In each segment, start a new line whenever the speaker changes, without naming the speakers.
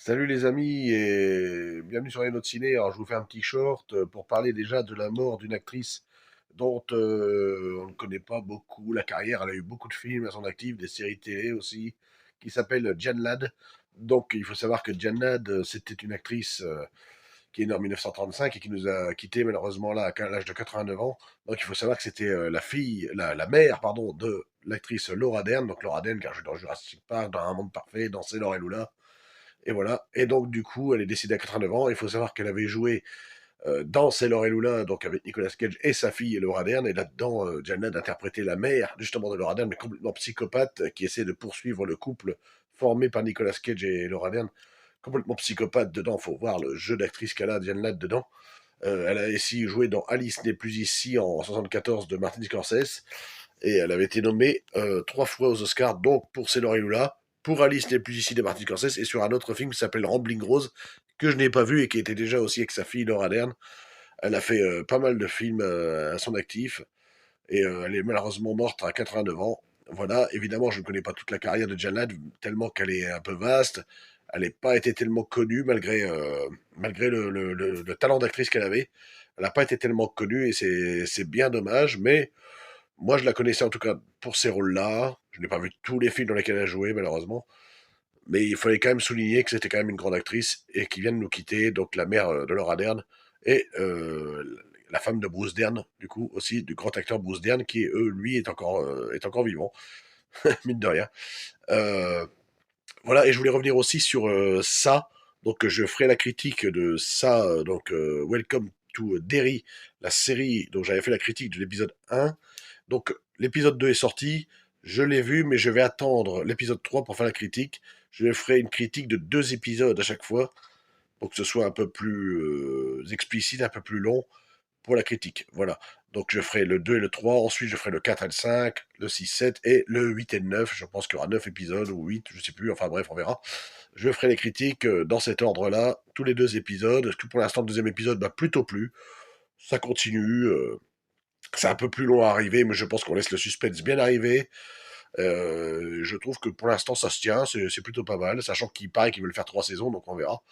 Salut les amis et bienvenue sur les notes ciné. Alors je vous fais un petit short pour parler déjà de la mort d'une actrice dont on ne connaît pas beaucoup la carrière. Elle a eu beaucoup de films à son actif, des séries télé aussi, qui s'appelle Diane Ladd. Donc il faut savoir que Diane Ladd, c'était une actrice qui est née en 1935 et qui nous a quittés malheureusement là à l'âge de 89 ans. Donc il faut savoir que c'était la mère, pardon, de l'actrice Laura Dern. Donc Laura Dern, qui a joué dans Jurassic Park, dans Un Monde Parfait, dans C'est Laure et Lula. Et voilà. Et donc, du coup, elle est décédée à 89 ans. Il faut savoir qu'elle avait joué dans Sailor et Lula, donc avec Nicolas Cage et sa fille Laura Dern. Et là-dedans, Diane Ladd interprétait la mère, justement, de Laura Dern, mais complètement psychopathe, qui essaie de poursuivre le couple formé par Nicolas Cage et Laura Dern. Complètement psychopathe dedans. Faut voir le jeu d'actrice qu'elle a, Diane Ladd, dedans. Elle a aussi joué dans Alice n'est plus ici en 74 de Martin Scorsese. Et elle avait été nommée 3 fois aux Oscars, donc pour Sailor et Lula, pour Alice n'est plus ici de Martin Scorsese, et sur un autre film qui s'appelle Rambling Rose, que je n'ai pas vu et qui était déjà aussi avec sa fille Laura Dern. Elle a fait pas mal de films à son actif, et elle est malheureusement morte à 89 ans. Voilà, évidemment, je ne connais pas toute la carrière de Diane Ladd, tellement qu'elle est un peu vaste. Elle n'a pas été tellement connue, malgré le talent d'actrice qu'elle avait. Elle n'a pas été tellement connue, et c'est bien dommage, mais moi, je la connaissais en tout cas pour ces rôles-là. Je n'ai pas vu tous les films dans lesquels elle a joué, malheureusement. Mais il fallait quand même souligner que c'était quand même une grande actrice et qui vient de nous quitter, donc la mère de Laura Dern et la femme de Bruce Dern, du coup, aussi, du grand acteur Bruce Dern, qui, lui, est encore vivant, mine de rien. Euh, voilà, et je voulais revenir aussi sur ça. Donc, je ferai la critique de ça, Welcome to Derry, la série dont j'avais fait la critique de l'épisode 1. Donc, l'épisode 2 est sorti, je l'ai vu, mais je vais attendre l'épisode 3 pour faire la critique. Je ferai une critique de 2 épisodes à chaque fois, pour que ce soit un peu plus explicite, un peu plus long pour la critique. Voilà. Donc, je ferai le 2 et le 3, ensuite je ferai le 4 et le 5, le 6, 7 et le 8 et le 9. Je pense qu'il y aura 9 épisodes ou 8, je sais plus, enfin bref, on verra. Je ferai les critiques dans cet ordre-là, tous les 2 épisodes. Tout pour l'instant, le deuxième épisode m'a plutôt plu. Ça continue. C'est un peu plus long à arriver, mais je pense qu'on laisse le suspense bien arriver. Je trouve que pour l'instant ça se tient, c'est plutôt pas mal, sachant qu'il paraît qu'ils veulent faire 3 saisons, donc on verra.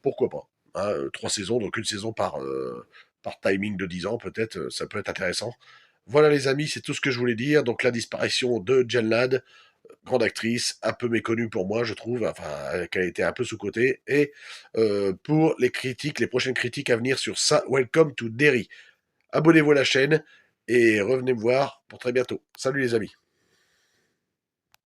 Pourquoi pas, hein, 3 saisons, donc une saison par timing de 10 ans, peut-être, ça peut être intéressant. Voilà les amis, c'est tout ce que je voulais dire. Donc la disparition de Jen Ladd, grande actrice, un peu méconnue pour moi, je trouve, enfin, qu'elle a été un peu sous-cotée. Et pour les critiques, les prochaines critiques à venir sur ça, Welcome to Derry. Abonnez-vous à la chaîne et revenez me voir pour très bientôt. Salut les amis.